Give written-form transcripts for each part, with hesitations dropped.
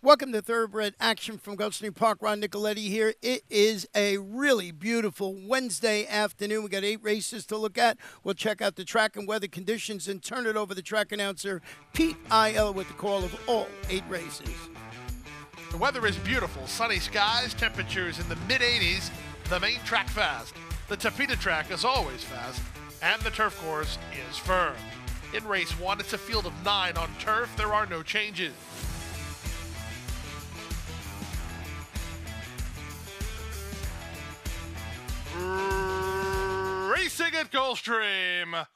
Welcome to Thoroughbred Action from Gulfstream Park. Ron Nicoletti here. It is a really beautiful Wednesday afternoon. We got 8 races to look at. We'll check out the track and weather conditions and turn it over to track announcer Pete I.L. with the call of all 8 races. The weather is beautiful. Sunny skies, temperatures in the mid-80s. The main track fast. The Tapeta track is always fast. And the turf course is firm. In race 1, it's a field of 9 on turf. There are no changes. Racing at Gulfstream.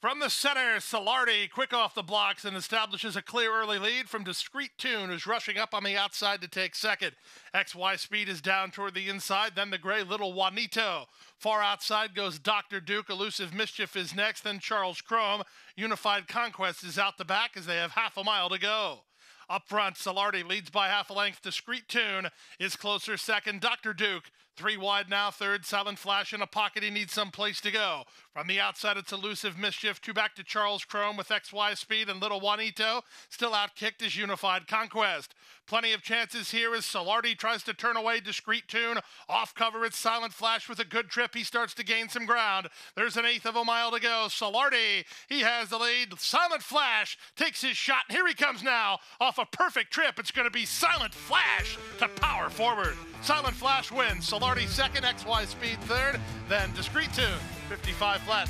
From the center, Solardi quick off the blocks and establishes a clear early lead from Discreet Tune, who's rushing up on the outside to take second. XY Speed is down toward the inside, then the gray Little Juanito. Far outside goes Dr. Duke. Elusive Mischief is next, then Charles Chrome. Unified Conquest is out the back as they have half a mile to go. Up front, Solardi leads by half a length. Discreet Tune is closer second. Dr. Duke, 3 wide now, third. Silent Flash in a pocket. He needs some place to go. From the outside, it's Elusive Mischief. 2 back to Charles Chrome with XY Speed, and Little Juanito still outkicked is Unified Conquest. Plenty of chances here as Solardi tries to turn away Discreet Tune. Off cover, it's Silent Flash with a good trip. He starts to gain some ground. There's an 1/8 of a mile to go. Solardi, he has the lead. Silent Flash takes his shot. Here he comes now off a perfect trip. It's going to be Silent Flash to power forward. Silent Flash wins. Solardi second, XY Speed third, then Discreet Tune, 55 flat.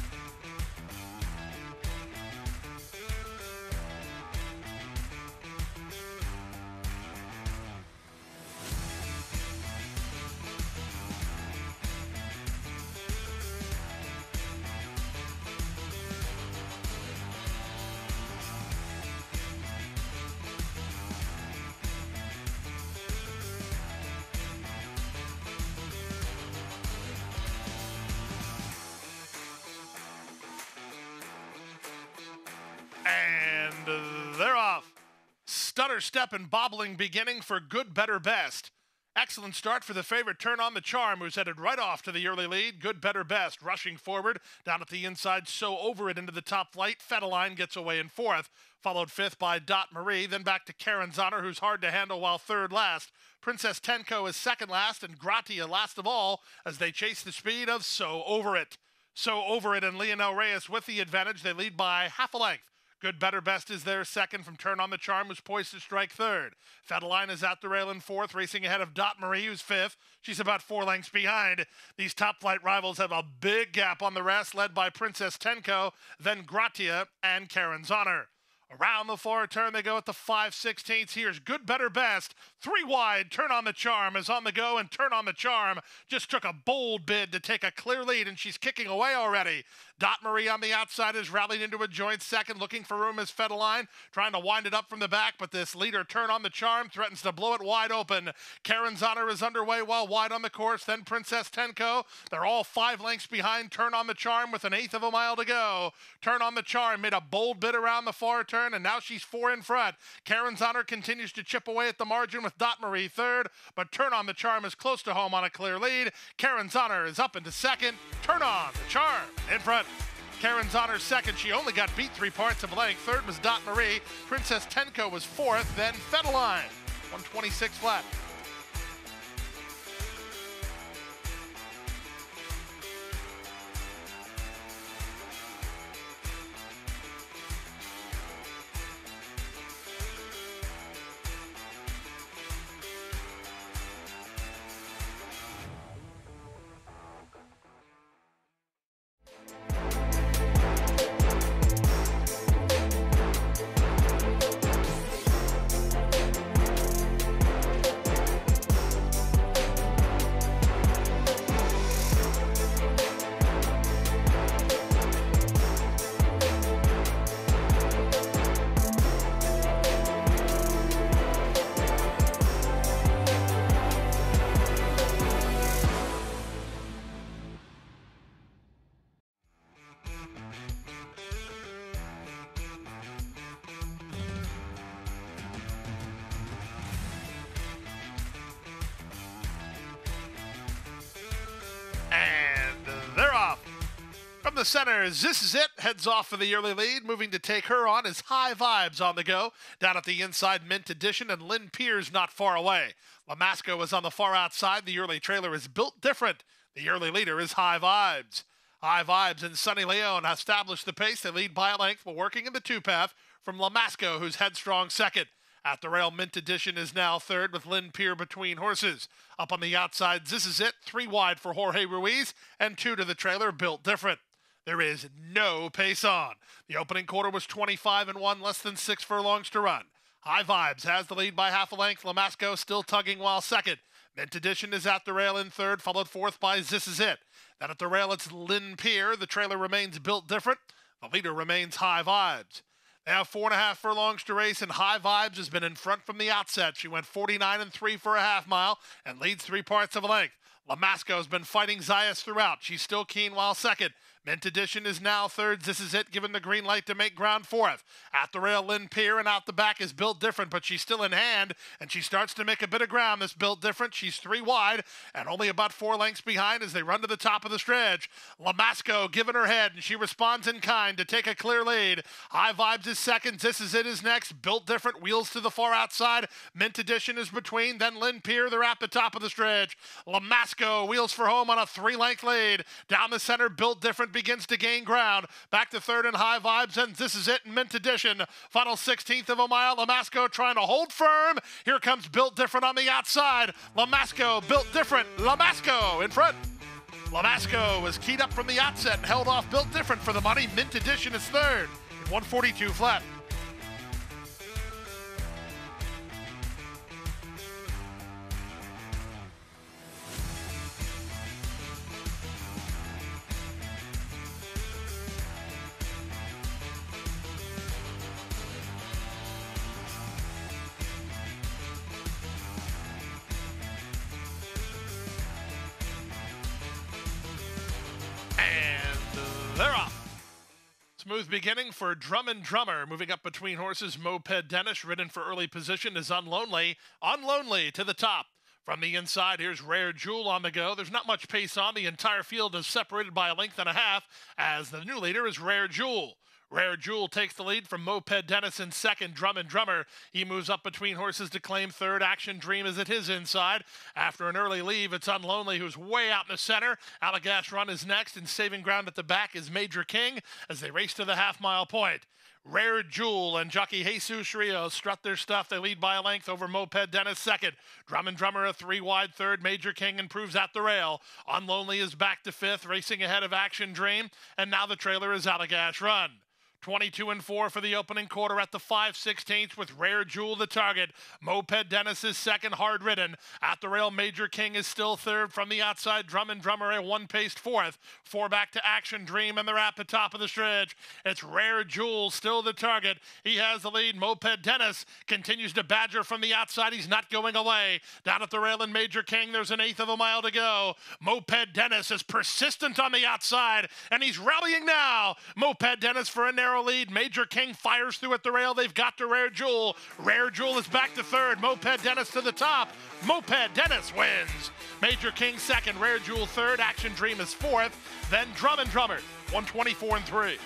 And they're off. Stutter step and bobbling beginning for Good, Better, Best. Excellent start for the favorite Turn on the Charm, who's headed right off to the early lead. Good, Better, Best rushing forward. Down at the inside, So Over It into the top flight. Fedeline gets away in 4th. Followed 5th by Dot Marie. Then back to Karen's Honor, who's hard to handle while 3rd last. Princess Tenko is 2nd last, and Gratia last of all as they chase the speed of So Over It. So Over It and Leonel Reyes with the advantage. They lead by half a length. Good, Better, Best is there second from Turn on the Charm, who's poised to strike 3rd. Fedeline is at the rail in 4th, racing ahead of Dot Marie, who's 5th. She's about 4 lengths behind. These top flight rivals have a big gap on the rest, led by Princess Tenko, then Gratia, and Karen's Honor. Around the far turn, they go at the 5/16. Here's Good, Better, Best. 3 wide, Turn on the Charm is on the go, and Turn on the Charm just took a bold bid to take a clear lead, and she's kicking away already. Dot Marie on the outside is rallied into a joint second, looking for room as Fedeline, trying to wind it up from the back, but this leader Turn on the Charm threatens to blow it wide open. Karen's Honor is underway while wide on the course, then Princess Tenko. They're all 5 lengths behind Turn on the Charm with an 1/8 of a mile to go. Turn on the Charm made a bold bid around the far turn, and now she's 4 in front. Karen's Honor continues to chip away at the margin with Dot Marie 3rd, but Turn on the Charm is close to home on a clear lead. Karen's Honor is up into 2nd. Turn on the Charm in front. Karen's Honor 2nd. She only got beat 3 parts of length. 3rd was Dot Marie. Princess Tenko was 4th. Then Fedeline, 126 flat. the center, This Is It heads off for the early lead. Moving to take her on is High Vibes on the go. Down at the inside, Mint Edition and Lynn Pierce not far away. Lamasco is on the far outside. The early trailer is built different. The early leader is High Vibes. High Vibes and Sunny Leone established the pace. They lead by a length while working in the two-path from Lamasco, who's headstrong second. At the rail, Mint Edition is now third with Lynn Pierre between horses. Up on the outside, This Is It, 3 wide for Jorge Ruiz, and 2 to the trailer, built different. There is no pace on. The opening quarter was 25-1, less than 6 furlongs to run. High Vibes has the lead by half a length. Lamasco still tugging while second. Mint Edition is at the rail in third, followed fourth by This Is It. Then at the rail, it's Lynn Pierre. The trailer remains built different. The leader remains High Vibes. They have 4.5 furlongs to race, and High Vibes has been in front from the outset. She went 49-3 for a half mile and leads 3 parts of a length. Lamasco has been fighting Zayas throughout. She's still keen while second. Mint Edition is now third. This Is It, given the green light to make ground fourth. At the rail, Lynn Pierre, and out the back is Built Different, but she's still in hand, and she starts to make a bit of ground, this Built Different. She's 3 wide and only about 4 lengths behind as they run to the top of the stretch. Lamasco giving her head, and she responds in kind to take a clear lead. High Vibes is second. This Is It is next. Built Different wheels to the far outside. Mint Edition is between. Then Lynn Pierre, they're at the top of the stretch. Lamasco wheels for home on a 3-length lead. Down the center, Built Different begins to gain ground. Back to third and High Vibes, and This Is It and Mint Edition. Final 16th of a mile. Lamasco trying to hold firm. Here comes Built Different on the outside. Lamasco, Built Different. Lamasco in front. Lamasco was keyed up from the outset and held off Built Different for the money. Mint Edition is third in 142 flat. They're off. Smooth beginning for Drum and Drummer. Moving up between horses, Moped Dennis, ridden for early position, is Unlonely. Unlonely to the top. From the inside, here's Rare Jewel on the go. There's not much pace on. The entire field is separated by a length and a half, as the new leader is Rare Jewel. Rare Jewel takes the lead from Moped Dennis in second. Drum and Drummer, he moves up between horses to claim third. Action Dream is at his inside. After an early leave, it's Unlonely, who's way out in the center. Allagash Run is next, and saving ground at the back is Major King as they race to the half-mile point. Rare Jewel and jockey Jesus Rios strut their stuff. They lead by a length over Moped Dennis second. Drum and Drummer a 3 wide third. Major King improves at the rail. Unlonely is back to fifth, racing ahead of Action Dream. And now the trailer is Allagash Run. 22-4 for the opening quarter at the 5/16 with Rare Jewel the target. Moped Dennis is second, hard ridden. At the rail, Major King is still third. From the outside, Drum and Drummer a 1-paced fourth. 4 back to Action Dream, and they're at the top of the stretch. It's Rare Jewel still the target. He has the lead. Moped Dennis continues to badger from the outside. He's not going away. Down at the rail in Major King, there's an 1/8 of a mile to go. Moped Dennis is persistent on the outside, and he's rallying now. Moped Dennis for a narrow lead. Major King fires through at the rail. They've got to Rare Jewel. Rare Jewel is back to third. Moped Dennis to the top. Moped Dennis wins. Major King second. Rare Jewel third. Action Dream is fourth. Then Drum and Drummer, 124-3.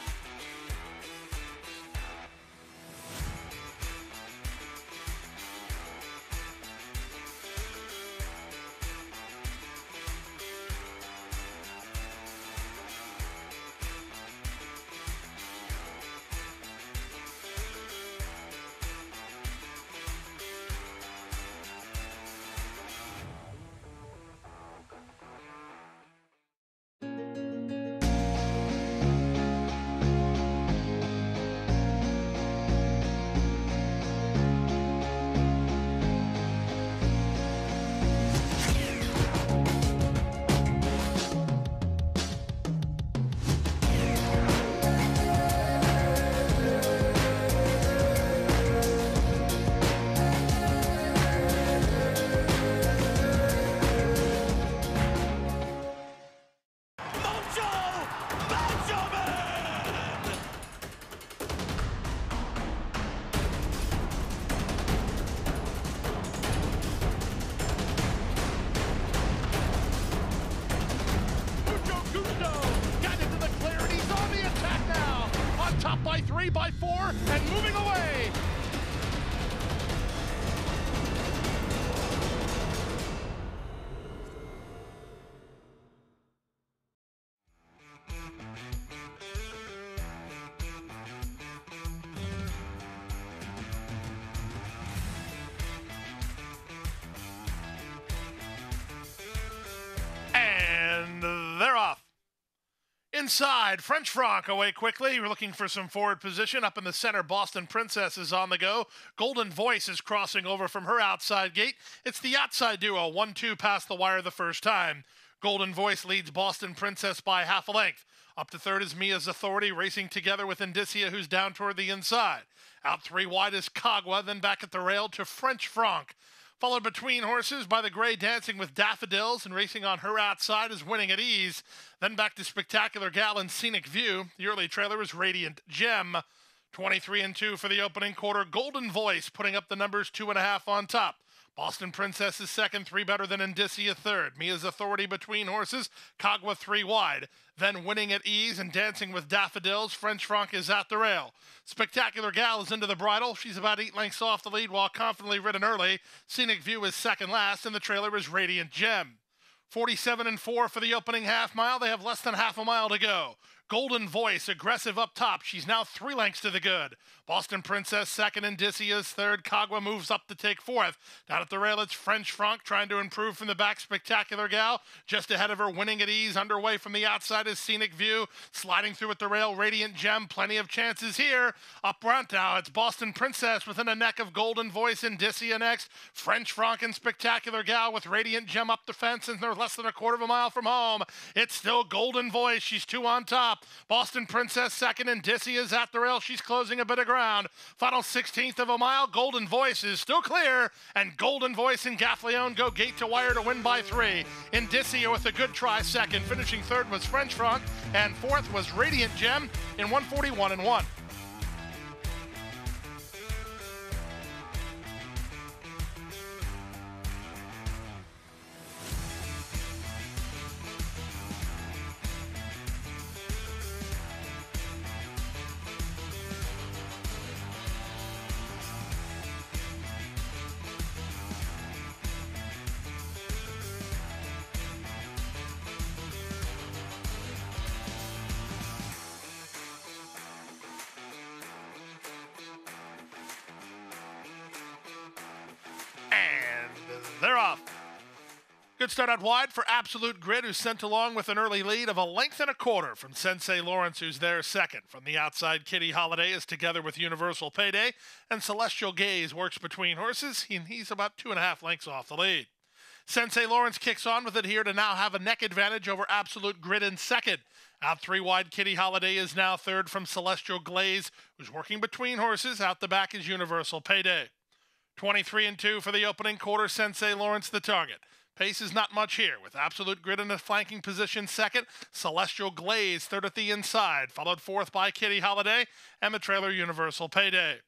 over and moving away. And they're off. Inside, French Franc away quickly. We're looking for some forward position. Up in the center, Boston Princess is on the go. Golden Voice is crossing over from her outside gate. It's the outside duo, 1-2 past the wire the first time. Golden Voice leads Boston Princess by half a length. Up to third is Mia's Authority, racing together with Indicia, who's down toward the inside. Out three wide is Kagwa, then back at the rail to French Franc. Followed between horses by the gray Dancing with Daffodils, and racing on her outside is Winning at Ease. Then back to Spectacular Gal and Scenic View. The early trailer is Radiant Gem. 23-2 for the opening quarter. Golden Voice putting up the numbers 2.5 on top. Boston Princess is second, 3 better than Indicia third. Mia's Authority between horses, Kagwa 3 wide. Then Winning at Ease and Dancing with Daffodils. French Franc is at the rail. Spectacular Gal is into the bridle. She's about 8 lengths off the lead while confidently ridden early. Scenic View is second last, and the trailer is Radiant Gem. 47-4 for the opening half mile. They have less than half a mile to go. Golden Voice, aggressive up top. She's now 3 lengths to the good. Boston Princess second, Indicia's third. Kagwa moves up to take fourth. Down at the rail, it's French Franc trying to improve from the back. Spectacular Gal just ahead of her, Winning at Ease. Underway from the outside is Scenic View. Sliding through at the rail, Radiant Gem. Plenty of chances here. Up front now, it's Boston Princess within a neck of Golden Voice. Indicia next. French Franc and Spectacular Gal with Radiant Gem up the fence, and they're less than a quarter of a mile from home. It's still Golden Voice. She's 2 on top. Boston Princess second, Indicia's at the rail. She's closing a bit of ground. Final 16th of a mile. Golden Voice is still clear, and Golden Voice and Gaffleone go gate to wire to win by 3. Indicia with a good try second. Finishing third was French Franc, and fourth was Radiant Gem in 1:41.1. They're off. Good start out wide for Absolute Grid, who's sent along with an early lead of 1.25 lengths from Sensei Lawrence, who's there second. From the outside, Kitty Holiday is together with Universal Payday, and Celestial Gaze works between horses, and he's about 2.5 lengths off the lead. Sensei Lawrence kicks on with it here to now have a neck advantage over Absolute Grid in second. Out 3 wide, Kitty Holiday is now third from Celestial Glaze, who's working between horses. Out the back is Universal Payday. 23-2 for the opening quarter. Sensei Lawrence the target. Pace is not much here, with Absolute Grid in a flanking position second. Celestial Glaze third at the inside, followed fourth by Kitty Holiday and the trailer Universal Payday.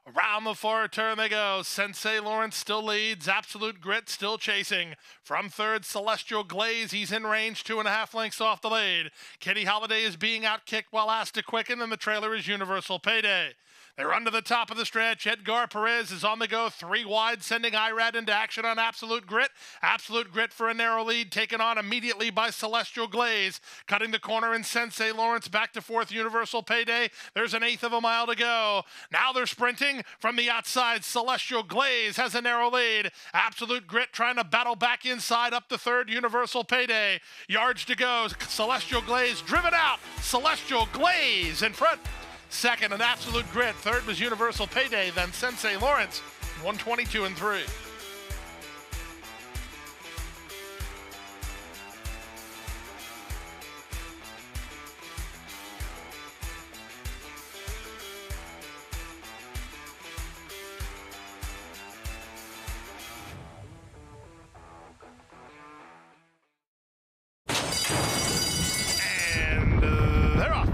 Around the far turn they go. Sensei Lawrence still leads. Absolute Grit still chasing. From third, Celestial Glaze. He's in range, 2.5 lengths off the lead. Kitty Holiday is being outkicked while asked to quicken, and the trailer is Universal Payday. They run to the top of the stretch. Edgar Perez is on the go, 3 wide, sending Irad into action on Absolute Grit. Absolute Grit for a narrow lead, taken on immediately by Celestial Glaze. Cutting the corner in Sensei Lawrence, back to fourth, Universal Payday. There's an 1/8 of a mile to go. Now they're sprinting from the outside. Celestial Glaze has a narrow lead. Absolute Grit trying to battle back inside, up to third, Universal Payday. Yards to go. Celestial Glaze driven out. Celestial Glaze in front. Second, an Absolute Grit. Third was Universal Payday, then Sensei Lawrence, 1:22.3. And they're off.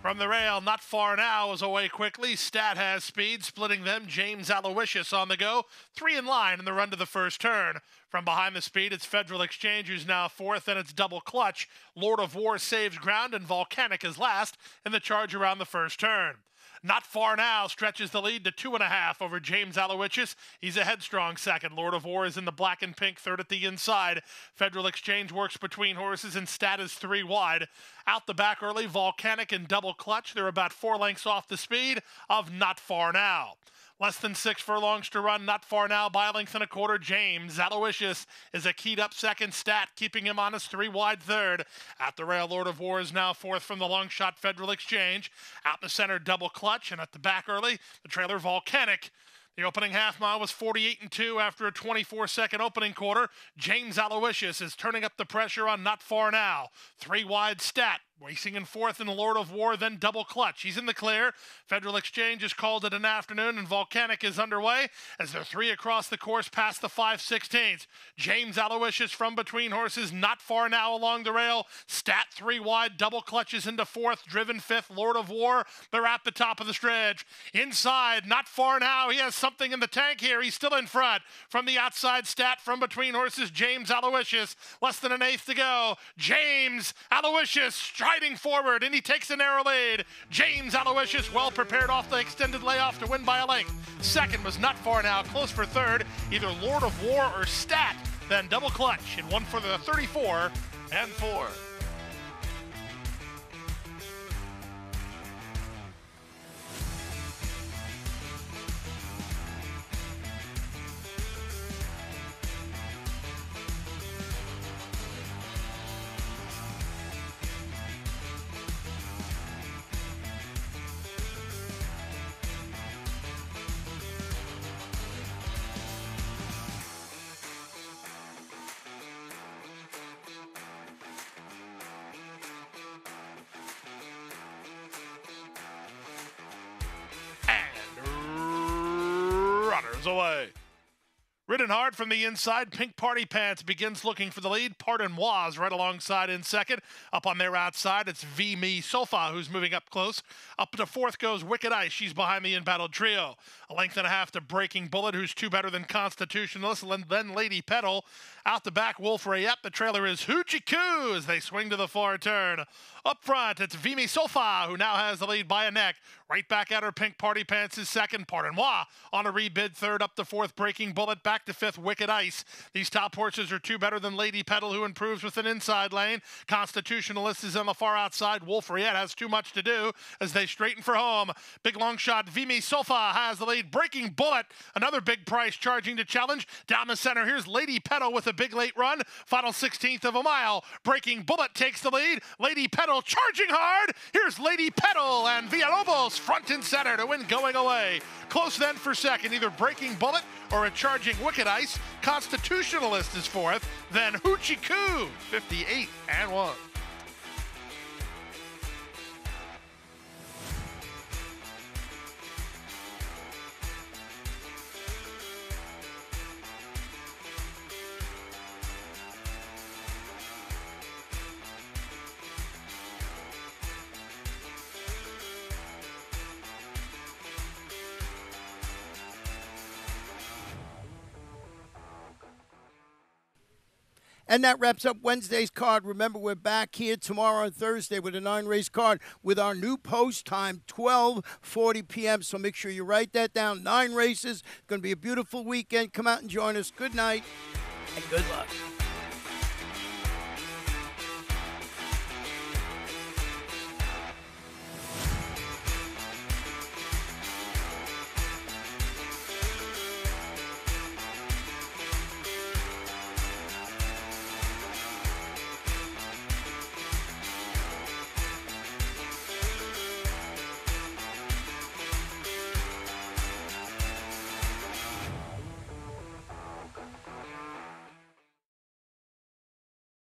From the rail, Not Far Now is away quickly. Stat has speed, splitting them. James Aloysius on the go. 3 in line in the run to the first turn. From behind the speed, it's Federal Exchange, who's now fourth, and it's Double Clutch. Lord of War saves ground, and Volcanic is last in the charge around the first turn. Not Far Now stretches the lead to 2.5 over James Aloysius. He's a headstrong second. Lord of War is in the black and pink third at the inside. Federal Exchange works between horses, and Stat is 3 wide. Out the back early, Volcanic and Double Clutch. They're about 4 lengths off the speed of Not Far Now. Less than 6 furlongs to run. Not Far Now by a length and a quarter. James Aloysius is a keyed up second. Stat keeping him on his 3 wide third. At the rail, Lord of War is now fourth from the long shot Federal Exchange. Out in the center, Double Clutch, and at the back early, the trailer Volcanic. The opening half mile was 48-2 after a 24-second opening quarter. James Aloysius is turning up the pressure on Not Far Now. 3 wide. Stat racing in fourth in the Lord of War, then Double Clutch. He's in the clear. Federal Exchange has called it an afternoon, and Volcanic is underway as they're 3 across the course past the 5/16. James Aloysius from between horses. Not Far Now along the rail. Stat 3 wide. Double Clutches into fourth. Driven fifth. Lord of War. They're at the top of the stretch. Inside, Not Far Now. He has something in the tank here. He's still in front. From the outside, Stat from between horses. James Aloysius. Less than an eighth to go. James Aloysius striding forward, and he takes a narrow lead. James Aloysius well prepared off the extended layoff to win by a length. Second was Not Far Now, close for third, either Lord of War or Stat. Then Double Clutch in one for the 34 and 4. Runners away. Ridden hard from the inside, Pink Party Pants begins looking for the lead. Pardon Moi right alongside in second. Up on their outside, it's V Me Sofa who's moving up close. Up to fourth goes Wicked Ice. She's behind the in-battle trio. A length and a half to Breaking Bullet, who's 2 better than Constitutionalist. Then Lady Petal. Out the back, Wolf Rayette. The trailer is Hoochie Coo as they swing to the far turn. Up front, it's V Me Sofa, who now has the lead by a neck. Right back at her, Pink Party Pants is second. Pardon Moi on a rebid third. Up to fourth, Breaking Bullet. Back to fifth, Wicked Ice. These top horses are 2 better than Lady Petal, who improves with an inside lane. Constitutionalist is on the far outside. Wolf Rayette has too much to do as they straighten for home. Big long shot, V Me Sofa has the lead. Breaking Bullet, another big price charging to challenge. Down the center, here's Lady Petal with a big late run. Final 16th of a mile. Breaking Bullet takes the lead. Lady Petal charging hard. Here's Lady Petal and Villalobos front and center to win going away. Close then for second, either Breaking Bullet or a charging Wicked Ice. Constitutionalist is fourth. Then Hoochie Coo, 58 and 1. And that wraps up Wednesday's card. Remember, we're back here tomorrow on Thursday with a 9-race card with our new post time, 12:40 p.m. So make sure you write that down. 9 races. It's going to be a beautiful weekend. Come out and join us. Good night and good luck.